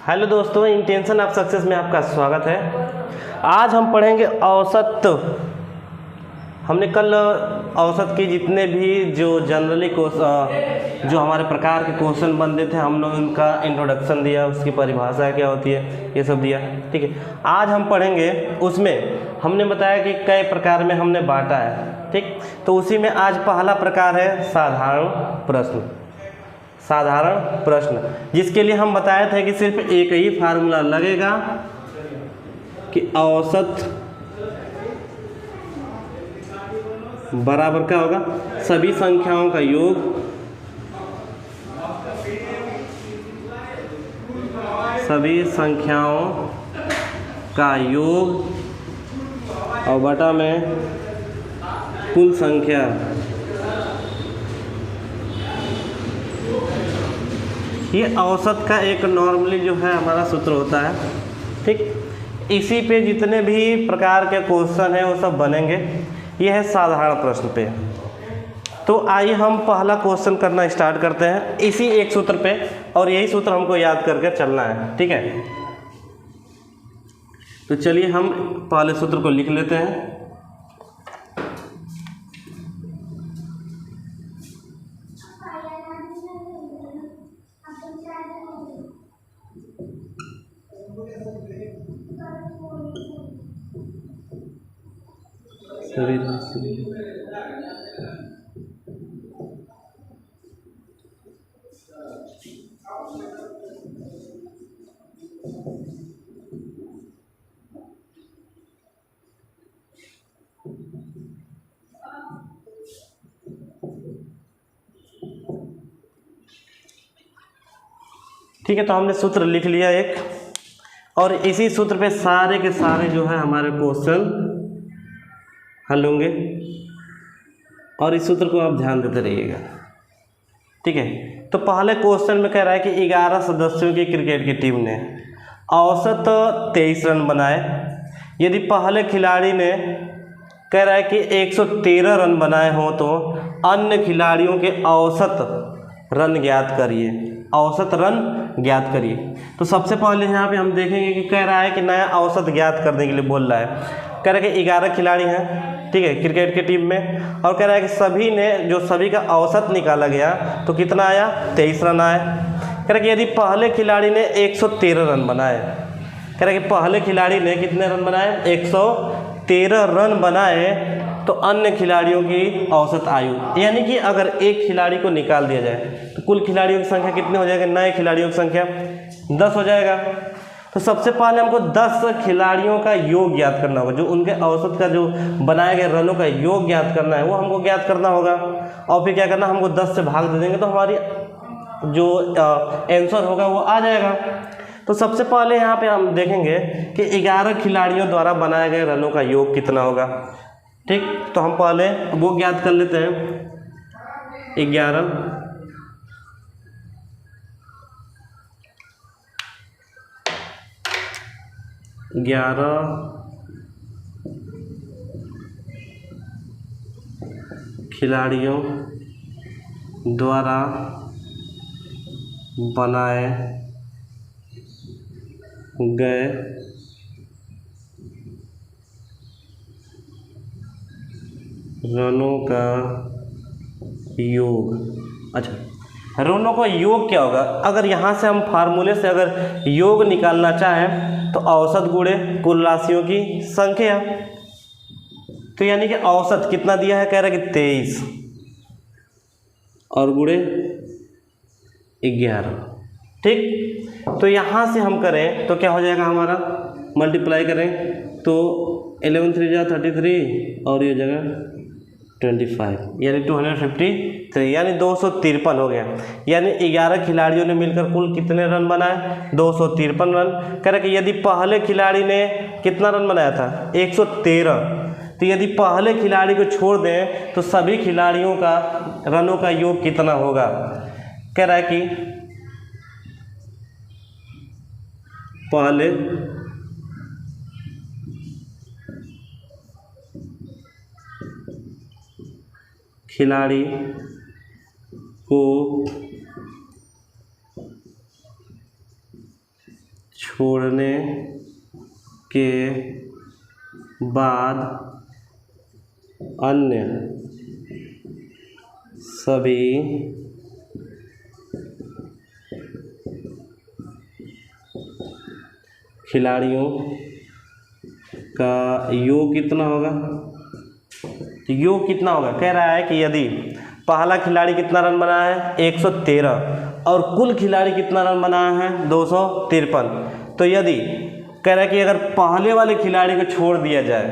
Hello दोस्तों, intention of success में आपका स्वागत है। आज हम पढ़ेंगे औसत। हमने कल औसत के जितने भी जो जनरली जो हमारे प्रकार के क्वेश्चन बनते थे, हम लोग उनका इंट्रोडक्शन दिया, उसकी परिभाषा क्या होती है ये सब दिया। ठीक है, आज हम पढ़ेंगे उसमें हमने बताया कि कई प्रकार में हमने बांटा है। ठीक, तो उसी में आज पहला प्रकार है साधारण प्रश्न। साधारण प्रश्न जिसके लिए हम बताए थे कि सिर्फ एक ही फार्मूला लगेगा कि औसत बराबर क्या होगा, सभी संख्याओं का योग और बटा में कुल संख्या। ये औसत का एक नॉर्मली जो है हमारा सूत्र होता है। ठीक, इसी पे जितने भी प्रकार के क्वेश्चन हैं वो सब बनेंगे। ये है साधारण प्रश्न पे। तो आइए हम पहला क्वेश्चन करना स्टार्ट करते हैं इसी एक सूत्र पे, और यही सूत्र हमको याद करके चलना है। ठीक है, तो चलिए हम पहले सूत्र को लिख लेते हैं। ठीक है, तो हमने सूत्र लिख लिया एक, और इसी सूत्र पे सारे के सारे जो है हमारे क्वेश्चन हल होंगे, और इस सूत्र को आप ध्यान देते रहिएगा। ठीक है, तो पहले क्वेश्चन में कह रहा है कि 11 सदस्यों की क्रिकेट की टीम ने औसत 23 रन बनाए। यदि पहले खिलाड़ी ने कह रहा है कि 113 रन बनाए हों तो अन्य खिलाड़ियों के औसत रन ज्ञात करिए। औसत रन ज्ञात करिए। तो सबसे पहले यहाँ पे हम देखेंगे कि कह रहा है कि नया औसत ज्ञात करने के लिए बोल रहा है। कह रहा है कि 11 खिलाड़ी हैं, ठीक है, क्रिकेट की टीम में, और कह रहा है कि सभी का औसत निकाला गया तो कितना आया, 23 रन आए। कह रहा है कि यदि पहले खिलाड़ी ने 113 रन बनाए, कह रहा है कि पहले खिलाड़ी ने कितने रन बनाए, 113 रन बनाए, तो अन्य खिलाड़ियों की औसत आयु, यानी कि अगर एक खिलाड़ी को निकाल दिया जाए तो कुल खिलाड़ियों की संख्या कितनी हो जाएगी, नए खिलाड़ियों की संख्या 10 हो जाएगा। तो सबसे पहले हमको 10 खिलाड़ियों का योग ज्ञात करना होगा, जो उनके औसत का जो बनाए गए रनों का योग ज्ञात करना है वो हमको ज्ञात करना होगा। और फिर क्या करना, हमको 10 से भाग दे देंगे तो हमारी जो आंसर होगा वो आ जाएगा। तो सबसे पहले यहाँ पे हम देखेंगे कि 11 खिलाड़ियों द्वारा बनाए गए रनों का योग कितना होगा। ठीक, तो हम पहले वो ज्ञात कर लेते हैं। 11 खिलाड़ियों द्वारा बनाए गए रनों का योग। अच्छा, रनों का योग क्या होगा, अगर यहाँ से हम फार्मूले से अगर योग निकालना चाहें तो औसत गुणे कुल राशियों की संख्या। तो यानी कि औसत कितना दिया है, कह रहा है कि 23 और गुणे 11। ठीक, तो यहाँ से हम करें तो क्या हो जाएगा, हमारा मल्टीप्लाई करें तो 11 3 जा 33 और ये जगह 25, यानी 253, यानी 253 हो गया। यानी 11 खिलाड़ियों ने मिलकर कुल कितने रन बनाए, 253 रन। कह रहे कि यदि पहले खिलाड़ी ने कितना रन बनाया था, 113, तो यदि पहले खिलाड़ी को छोड़ दें तो सभी खिलाड़ियों का रनों का योग कितना होगा। कह रहा है कि पहले खिलाड़ी को छोड़ने के बाद अन्य सभी खिलाड़ियों का योग कितना होगा? तो योग कितना होगा? कह रहा है कि यदि पहला खिलाड़ी कितना रन बनाया है 113 और कुल खिलाड़ी कितना रन बनाया है 253, तो यदि कह रहा है कि अगर पहले वाले खिलाड़ी को छोड़ दिया जाए,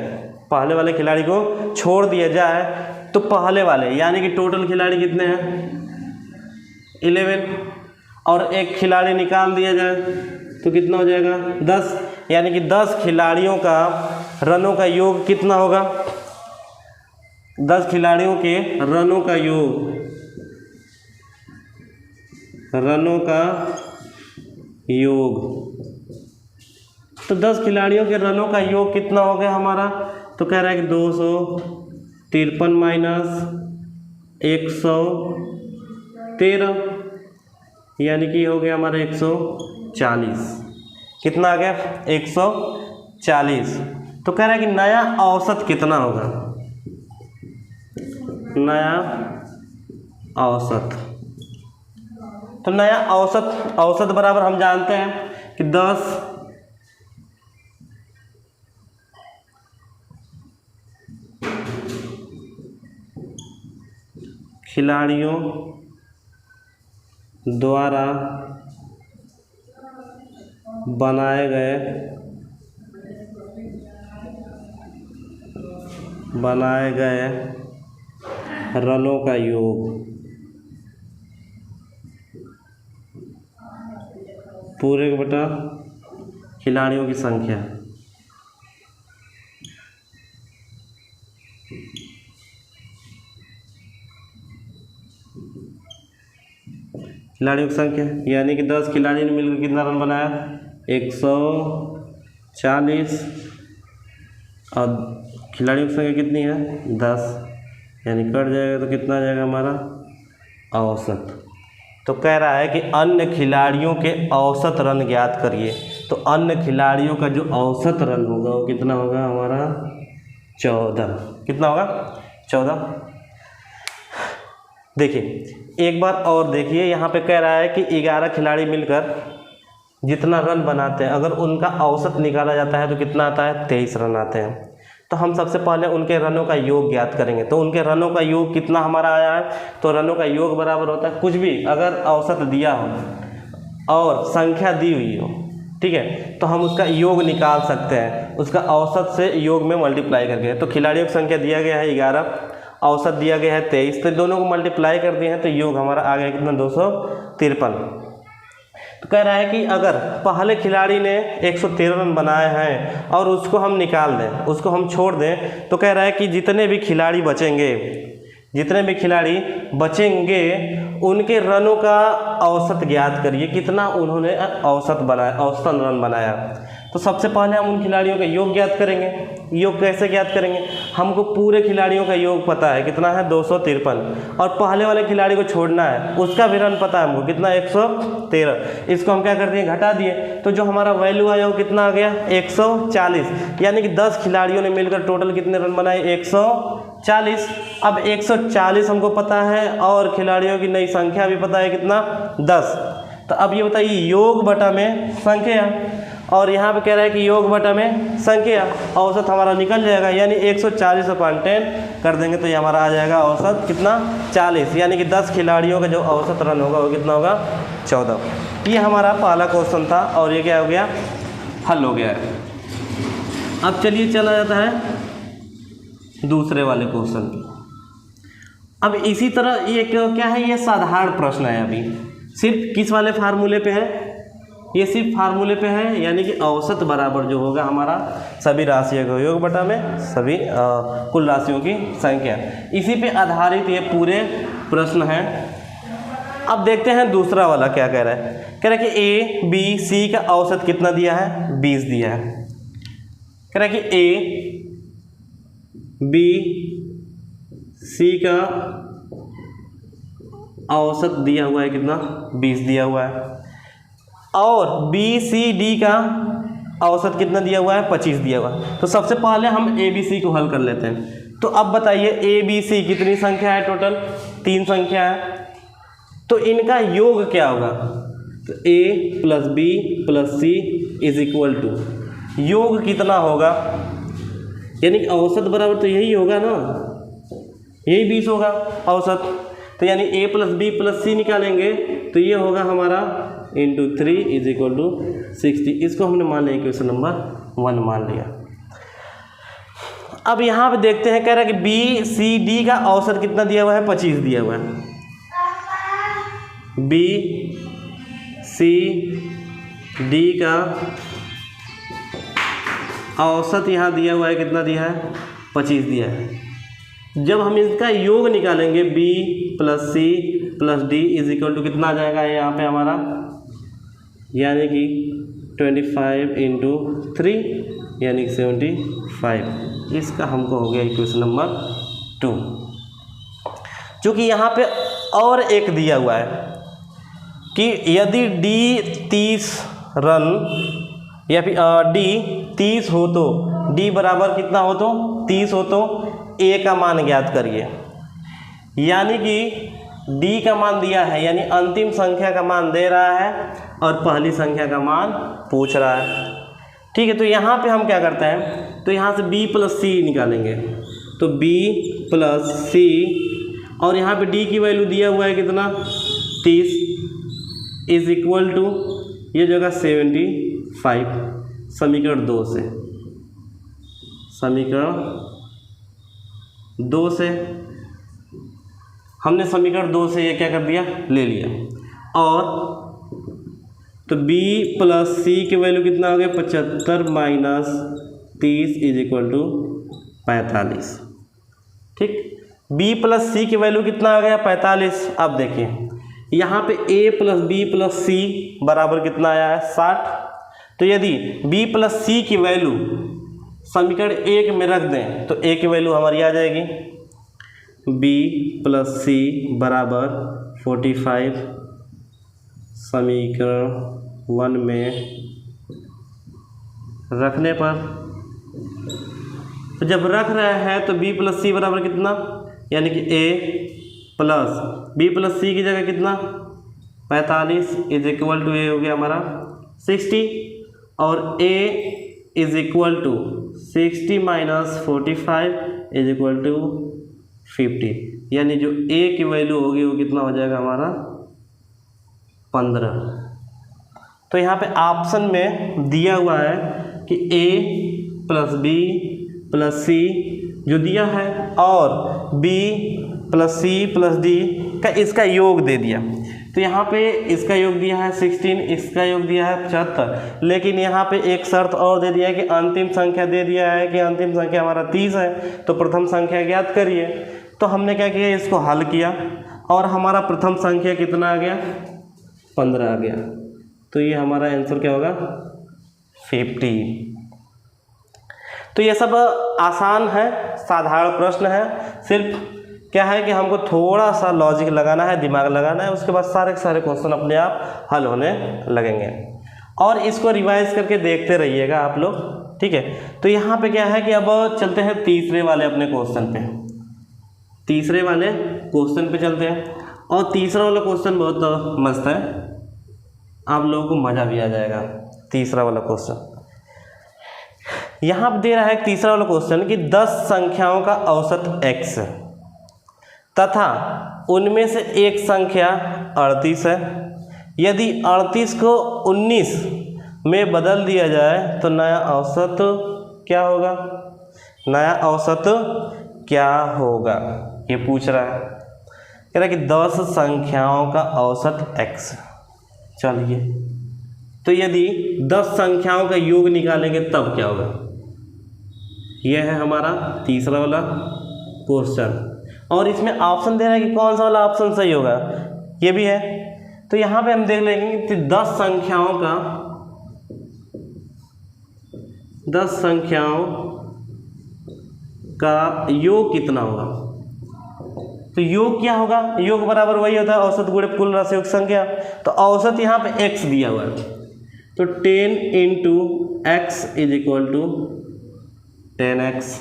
पहले वाले खिलाड़ी को छोड़ दिया जाए तो पहले वाले यानी कि टोटल खिलाड़ी कितने हैं 11 और एक खिलाड़ी निकाल दिया जाए तो कितना हो जाएगा 10, यानी कि 10 खिलाड़ियों का रनों का योग कितना होगा? 10 खिलाड़ियों के रनों का योग, रनों का योग, तो 10 खिलाड़ियों के रनों का योग कितना हो गया हमारा? तो कह रहा है कि 253 माइनस 113 यानी कि हो गया हमारा 140। कितना आ गया? 140। तो कह रहा है कि नया औसत कितना होगा? नया औसत, तो नया औसत बराबर हम जानते हैं कि 10 खिलाड़ियों द्वारा बनाए गए रनों का योग पूरे बटा खिलाड़ियों की संख्या। खिलाड़ियों की संख्या यानी कि 10 खिलाड़ी ने मिलकर कितना रन बनाया? 140 और खिलाड़ियों की संख्या कितनी है? 10, यानी कट जाएगा तो कितना आ जाएगा हमारा औसत। तो कह रहा है कि अन्य खिलाड़ियों के औसत रन ज्ञात करिए। तो अन्य खिलाड़ियों का जो औसत रन होगा वो कितना होगा हमारा? 14। कितना होगा? 14। देखिए एक बार और देखिए, यहाँ पे कह रहा है कि 11 खिलाड़ी मिलकर जितना रन बनाते हैं अगर उनका औसत निकाला जाता है तो कितना आता है? 23 रन आते हैं। तो हम सबसे पहले उनके रनों का योग ज्ञात करेंगे। तो उनके रनों का योग कितना हमारा आया है? तो रनों का योग बराबर होता है कुछ भी अगर औसत दिया हो और संख्या दी हुई हो, ठीक है, तो हम उसका योग निकाल सकते हैं उसका औसत से योग में मल्टीप्लाई करके। तो खिलाड़ियों की संख्या दिया गया है 11, औसत दिया गया है 23, तो दोनों को मल्टीप्लाई कर दिए हैं तो योग हमारा आ गया कितना? 253। तो कह रहा है कि अगर पहले खिलाड़ी ने 113 रन बनाए हैं और उसको हम निकाल दें, उसको हम छोड़ दें, तो कह रहा है कि जितने भी खिलाड़ी बचेंगे उनके रनों का औसत ज्ञात करिए, कितना उन्होंने औसतन रन बनाया। तो सबसे पहले हम उन खिलाड़ियों का योग ज्ञात करेंगे। योग कैसे ज्ञात करेंगे? हमको पूरे खिलाड़ियों का योग पता है कितना है? 253, और पहले वाले खिलाड़ी को छोड़ना है उसका भी रन पता है हमको कितना? 113। इसको हम क्या कर दिए? घटा दिए, तो जो हमारा वैल्यू आया वो कितना आ गया? 140, यानी कि 10 खिलाड़ियों ने मिलकर टोटल कितने रन बनाए? 140। अब 140 हमको पता है और खिलाड़ियों की नई संख्या भी पता है कितना? 10। तो अब ये बताइए योग बटा में संख्या, और यहाँ पे कह रहा है कि योग बटा में संख्या, औसत हमारा निकल जाएगा, यानी 140/10 कर देंगे तो ये हमारा आ जाएगा औसत कितना? 40, यानी कि 10 खिलाड़ियों का जो औसत रन होगा वो कितना होगा? 14। ये हमारा पहला क्वेश्चन था और ये क्या हो गया? हल हो गया है। अब चलिए चला जाता है दूसरे वाले क्वेश्चन की। अब इसी तरह ये क्या है? ये साधारण प्रश्न है, अभी सिर्फ किस वाले फार्मूले पे है? ये सिर्फ फार्मूले पे है, यानी कि औसत बराबर जो होगा हमारा सभी राशियों का योग बटा में सभी कुल राशियों की संख्या, इसी पे आधारित ये पूरे प्रश्न हैं। अब देखते हैं दूसरा वाला क्या कह रहा है। कह रहा है कि ए बी सी का औसत कितना दिया है? 20 दिया है। कह रहा है कि ए बी सी का औसत दिया हुआ है कितना? 20 दिया हुआ है, और बी सी डी का औसत कितना दिया हुआ है, 25 दिया हुआ है। तो सबसे पहले हम ए बी सी को हल कर लेते हैं। तो अब बताइए ए बी सी कितनी संख्या है, टोटल 3 संख्या है, तो इनका योग क्या होगा, तो A plus B plus C is equal to योग कितना होगा, यानी औसत बराबर तो यही होगा ना, यही 20 होगा औसत। तो यानी ए प्लस बी प्लस सी निकालेंगे तो ये होगा हमारा इंटू 3 इज इक्वल टू 60। इसको हमने मान लिया क्वेश्चन नंबर 1 मान लिया। अब यहाँ पे देखते हैं, कह रहा है कि बी सी डी का औसत कितना दिया हुआ है, 25 दिया हुआ है। बी सी डी का औसत यहाँ दिया हुआ है, कितना दिया है, 25 दिया है। जब हम इसका योग निकालेंगे b plus c plus d is equal to कितना आ जाएगा यहाँ पे हमारा, यानी कि 25 इंटू 3 यानी कि 75। इसका हमको हो गया इक्वेशन नंबर 2। चूँकि यहाँ पे और एक दिया हुआ है कि यदि डी 30 रन या फिर डी 30 हो तो डी बराबर कितना हो तो 30 हो तो ए का मान ज्ञात करिए। यानी कि डी का मान दिया है, यानी अंतिम संख्या का मान दे रहा है और पहली संख्या का मान पूछ रहा है। ठीक है, तो यहाँ पे हम क्या करते हैं, तो यहाँ से b प्लस सी निकालेंगे, तो b प्लस सी और यहाँ पे d की वैल्यू दिया हुआ है कितना, 30 इज इक्वल टू ये जगह 75। समीकरण 2 से, समीकरण 2 से हमने समीकरण 2 से ये क्या कर दिया, ले लिया। और तो b प्लस सी की वैल्यू कितना हो गया, 75 माइनस 30 इज इक्वल टू 45। ठीक, b प्लस सी की वैल्यू कितना आ गया, 45। अब देखिए यहाँ पे a प्लस बी प्लस सी बराबर कितना आया है, 60। तो यदि b प्लस सी की वैल्यू समीकरण 1 में रख दें तो a की वैल्यू हमारी आ जाएगी, b प्लस सी बराबर 45 समीकरण 1 में रखने पर, तो जब रख रहे हैं तो b प्लस सी बराबर कितना, यानी कि a प्लस b प्लस सी की जगह कितना 45 इज इक्वल टू ए हो गया हमारा 60 और a is equal to 60 minus 45 is equal to 50, यानी जो a की वैल्यू होगी वो कितना हो जाएगा हमारा 15। तो यहाँ पे ऑप्शन में दिया हुआ है कि a plus B plus c जो दिया है और b plus c plus d का इसका योग दे दिया। तो यहाँ पे इसका योग दिया है 16, इसका योग दिया है 75, लेकिन यहाँ पे एक शर्त और दे दिया है कि अंतिम संख्या दे दिया है कि अंतिम संख्या हमारा 30 है, तो प्रथम संख्या ज्ञात करिए। तो हमने क्या किया, इसको हल किया और हमारा प्रथम संख्या कितना आ गया, 15 आ गया। तो ये हमारा आंसर क्या होगा, 50। तो ये सब आसान है, साधारण प्रश्न है, सिर्फ क्या है कि हमको थोड़ा सा लॉजिक लगाना है, दिमाग लगाना है, उसके बाद सारे के सारे क्वेश्चन अपने आप हल होने लगेंगे। और इसको रिवाइज करके देखते रहिएगा आप लोग, ठीक है। तो यहाँ पे क्या है कि अब चलते हैं तीसरे वाले अपने क्वेश्चन पे, तीसरे वाले क्वेश्चन पे चलते हैं। और तीसरा वाला क्वेश्चन बहुत मस्त है, आप लोगों को मज़ा भी आ जाएगा। तीसरा वाला क्वेश्चन यहाँ पे दे रहा है, तीसरा वाला क्वेश्चन कि 10 संख्याओं का औसत x तथा उनमें से एक संख्या 38 है। यदि 38 को 19 में बदल दिया जाए तो नया औसत क्या होगा, नया औसत क्या होगा, ये पूछ रहा है। कह रहा है कि 10 संख्याओं का औसत x। चलिए, तो यदि 10 संख्याओं का योग निकालेंगे तब क्या होगा, यह है हमारा तीसरा वाला क्वेश्चन। और इसमें ऑप्शन दे रहा है कि कौन सा वाला ऑप्शन सही होगा, ये भी है। तो यहाँ पे हम देख लेंगे कि 10 संख्याओं का योग कितना होगा। तो योग क्या होगा, योग बराबर वही होता है औसत गुणे कुल राशियों की संख्या। तो औसत यहाँ पे x दिया हुआ है, तो 10 into x is equal to 10x,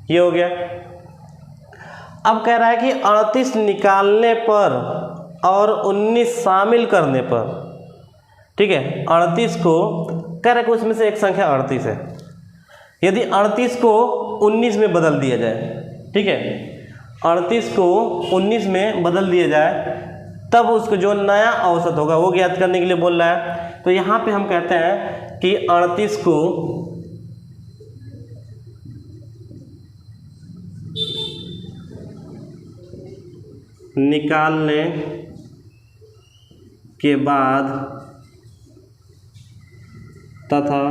ये हो गया। अब कह रहा है कि 38 निकालने पर और 19 शामिल करने पर, ठीक है, 38 को कह रहा है कि उसमें से एक संख्या 38 है। यदि 38 को 19 में बदल दिया जाए, ठीक है, 38 को 19 में बदल दिया जाए, तब उसको जो नया औसत होगा वो ज्ञात करने के लिए बोल रहा है। तो यहाँ पे हम कहते हैं कि 38 को निकालने के बाद तथा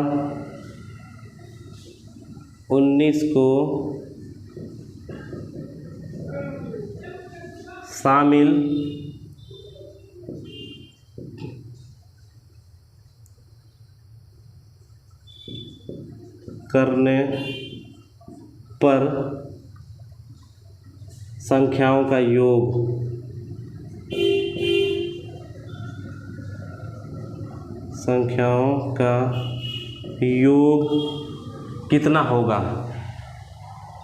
19 को शामिल करने पर संख्याओं का योग कितना होगा,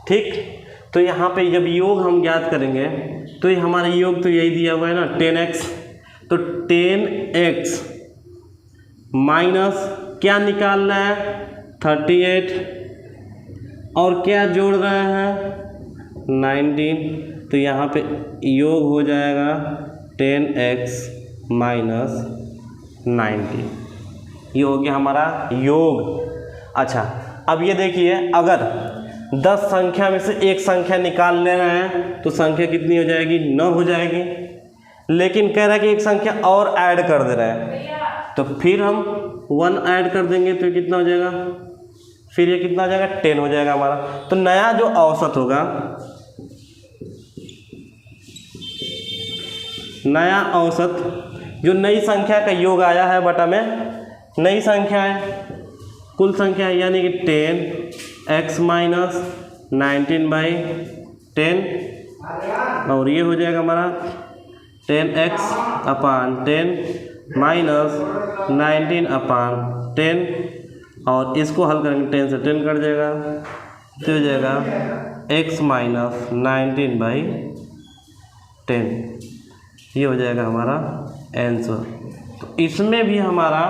ठीक। तो यहाँ पे जब योग हम ज्ञात करेंगे तो ये हमारा योग तो यही दिया हुआ है ना 10x, तो 10x माइनस क्या निकालना है 38 और क्या जोड़ रहे हैं 19, तो यहाँ पे योग हो जाएगा 10x माइनस 90, ये हो गया हमारा योग। अच्छा, अब ये देखिए, अगर 10 संख्या में से एक संख्या निकाल ले रहे हैं तो संख्या कितनी हो जाएगी 9 हो जाएगी, लेकिन कह रहा है कि एक संख्या और ऐड कर दे रहा है, तो फिर हम 1 ऐड कर देंगे तो कितना हो जाएगा, फिर ये कितना हो जाएगा 10 हो जाएगा हमारा। तो नया जो औसत होगा, नया औसत जो नई संख्या का योग आया है बटा में नई संख्या है, कुल संख्या है, यानी कि 10x माइनस 19/10, और ये हो जाएगा हमारा 10x अपान 10 माइनस 19/10, और इसको हल करेंगे 10 से 10 कट जाएगा, तो हो जाएगा x माइनस 19/10, ये हो जाएगा हमारा आंसर। तो इसमें भी हमारा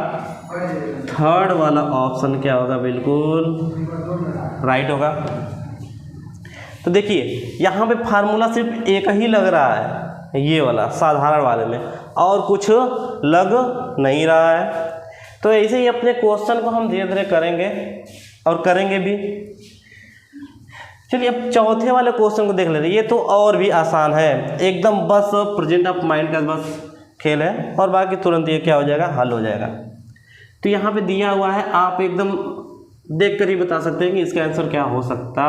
थर्ड वाला ऑप्शन क्या होगा, बिल्कुल राइट होगा। तो देखिए यहाँ पे फार्मूला सिर्फ एक ही लग रहा है, ये वाला साधारण वाले में, और कुछ लग नहीं रहा है। तो ऐसे ही अपने क्वेश्चन को हम धीरे धीरे करेंगे और करेंगे भी। चलिए अब चौथे वाले क्वेश्चन को देख लेते हैं। ये तो और भी आसान है एकदम, बस प्रेजेंट ऑफ माइंड का बस खेल है, और बाकी तुरंत ये क्या हो जाएगा, हल हो जाएगा। तो यहाँ पे दिया हुआ है, आप एकदम देख कर ही बता सकते हैं कि इसका आंसर क्या हो सकता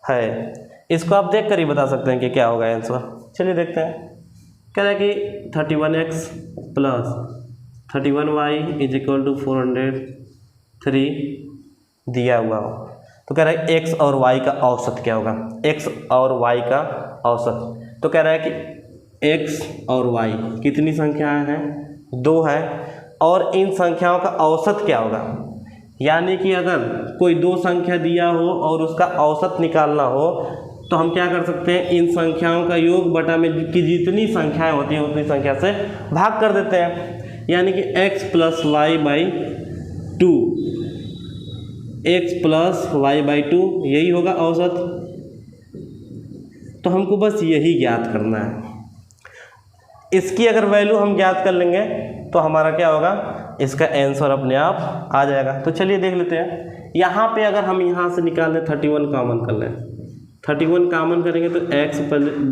है। इसको आप देख कर ही बता सकते हैं कि क्या होगा आंसर। चलिए देखते हैं। कह रहा है कि 31x plus 31y is equal to 403 दिया हुआ हो, तो कह रहा है x और y का औसत क्या होगा, x और y का औसत। तो कह रहा है कि x और y कितनी संख्याएं हैं, 2 है, और इन संख्याओं का औसत क्या होगा। यानी कि अगर कोई 2 संख्या दिया हो और उसका औसत निकालना हो, तो हम क्या कर सकते हैं, इन संख्याओं का योग बटा में की जितनी संख्याएं होती हैं उतनी संख्या से भाग कर देते हैं। यानी कि x plus y by 2, x plus y by 2 यही होगा औसत। तो हमको बस यही ज्ञात करना है। इसकी अगर वैल्यू हम ज्ञात कर लेंगे तो हमारा क्या होगा, इसका आंसर अपने आप आ जाएगा। तो चलिए देख लेते हैं। यहाँ पे अगर हम यहाँ से निकाल लें 31 कॉमन कर लें, 31 कॉमन करेंगे तो x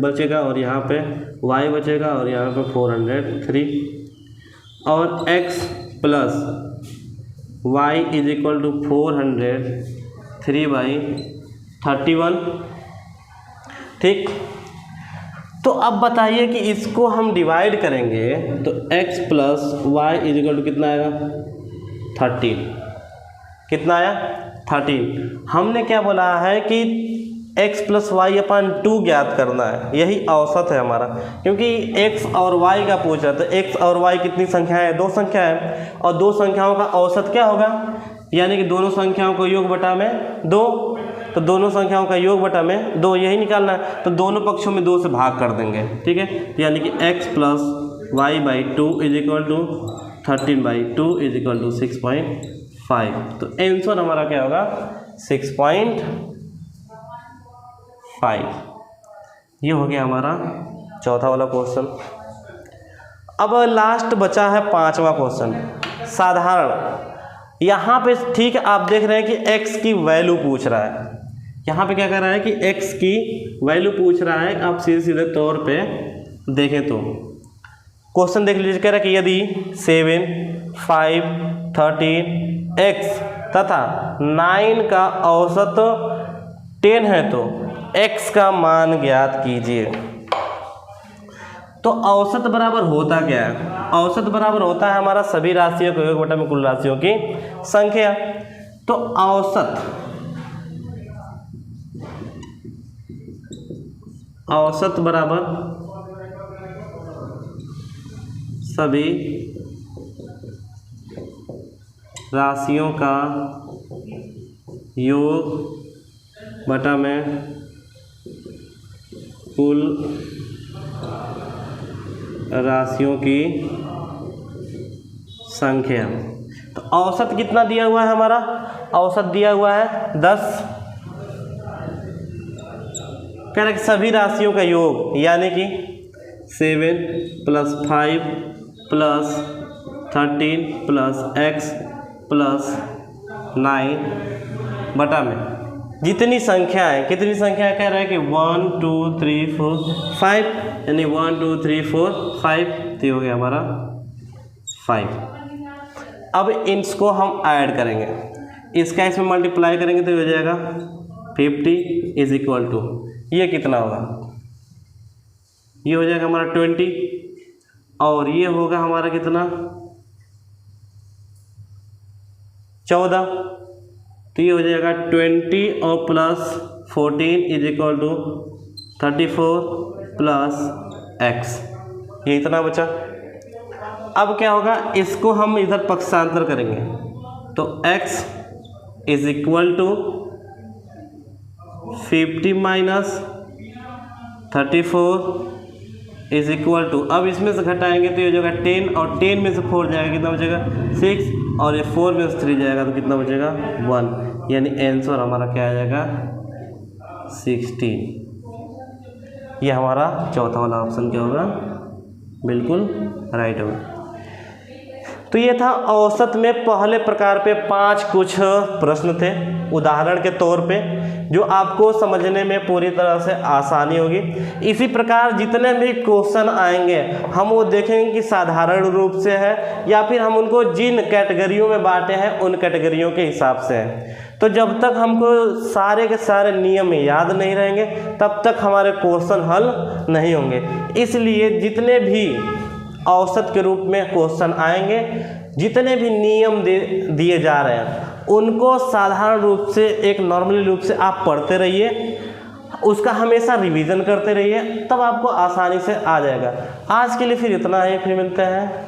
बचेगा और यहाँ पे y बचेगा और यहाँ पे 403, और x plus y is equal to 403/31, ठीक। तो अब बताइए कि इसको हम डिवाइड करेंगे तो x plus y is equal to कितना आएगा, 13। कितना आया, 13। हमने क्या बोला है कि x प्लस वाई अपन 2 ज्ञात करना है, यही औसत है हमारा, क्योंकि x और y का पूछ रहा है। तो x और y कितनी संख्या है? 2 संख्या है, और 2 संख्याओं का औसत क्या होगा? यानी कि दोनों संख्याओं को योग बटा में 2, तो दोनों संख्याओं का योग बटा में 2 यही निकालना है। तो दोनों पक्षों में 2 से भाग कर देंगे, ठीक है। यानी कि x plus y by 2 is equal to 13/2 is equal to 6.5। तो आंसर हमारा क्या होगा? 6.5। ये हो गया हमारा चौथा वाला क्वेश्चन। अब लास्ट बचा है 5वां क्वेश्चन, साधारण। यहाँ पे ठीक आप देख रहे हैं कि x की वैल्यू पूछ रहा है। यहाँ पे क्या कर रहा है कि x की वैल्यू पूछ रहा है। आप सीधे सीधे तौर पे देखें तो क्वेश्चन देख लीजिए, कह रहा है कि यदि 7, 5, 13, x तथा 9 का औसत 10 है तो x का मान ज्ञात कीजिए। तो औसत बराबर होता क्या है? औसत बराबर होता है हमारा सभी राशियों के योग बटा में कुल राशियों की संख्या। तो औसत बराबर सभी राशियों का योग बटा में कुल राशियों की संख्या। तो औसत कितना दिया हुआ है हमारा? औसत दिया हुआ है 10। कह रहे सभी राशियों का योग, यानी कि 7 plus 5 plus 13 plus x plus 9 बटा में जितनी संख्या है, कितनी संख्या कह रहा है कि 1 2 3 4 5, यानी 1 2 3 4 5, तो हो गया हमारा 5। अब इसको हम ऐड करेंगे, इसका इसमें मल्टीप्लाई करेंगे तो हो जाएगा 50 इज इक्वल टू, ये कितना होगा? ये हो जाएगा हमारा 20, और ये होगा हमारा कितना? 14। तो ये हो जाएगा 20 और plus 14 is equal to 34 plus x, ये इतना बचा। अब क्या होगा? इसको हम इधर पक्षांतर करेंगे तो x is equal to 50 minus 34 is equal to, अब इसमें से घटाएंगे तो ये हो जाएगा 10, और 10 में से 4 जाएगा, कितना बचेगा? 6, और ये 4 में से 3 जाएगा तो कितना बचेगा? 1। यानी आंसर हमारा क्या आ जाएगा? 16। ये हमारा चौथा वाला ऑप्शन क्या होगा? बिल्कुल राइट होगा। तो ये था औसत में पहले प्रकार पे 5 कुछ प्रश्न थे उदाहरण के तौर पे, जो आपको समझने में पूरी तरह से आसानी होगी। इसी प्रकार जितने भी क्वेश्चन आएंगे हम वो देखेंगे कि साधारण रूप से है या फिर हम उनको जिन कैटेगरियों में बांटे हैं उन कैटेगरियों के हिसाब से है। तो जब तक हमको सारे के सारे नियम याद नहीं रहेंगे तब तक हमारे क्वेश्चन हल नहीं होंगे। इसलिए जितने भी औसत के रूप में क्वेश्चन आएंगे, जितने भी नियम दिए जा रहे हैं उनको साधारण रूप से, एक नॉर्मली रूप से आप पढ़ते रहिए, उसका हमेशा रिवीजन करते रहिए, तब आपको आसानी से आ जाएगा। आज के लिए फिर इतना ही, फिर मिलते हैं